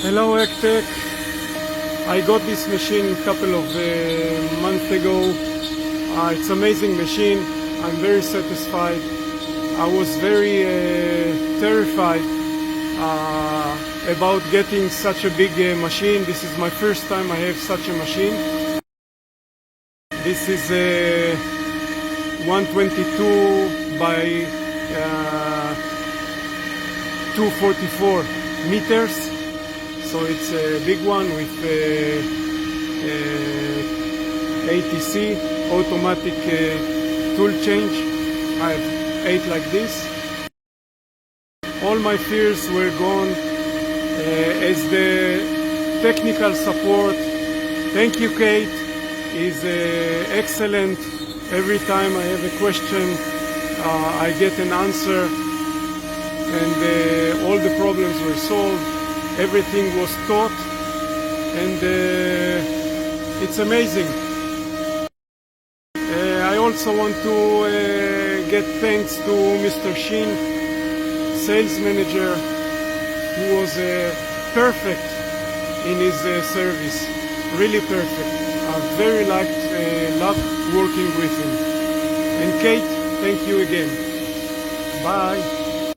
Hello AKTech. I got this machine a couple of months ago. It's an amazing machine. I'm very satisfied. I was very terrified about getting such a big machine. This is my first time I have such a machine. This is a 122 by 244 meters. So it's a big one with ATC, automatic tool change. I have 8 like this. All my fears were gone as the technical support. Thank you, Kate, is excellent. Every time I have a question, I get an answer, and all the problems were solved. Everything was taught, and it's amazing. I also want to get thanks to Mr. Shin, sales manager, who was perfect in his service, really perfect. I very loved working with him. And Kate, thank you again. Bye.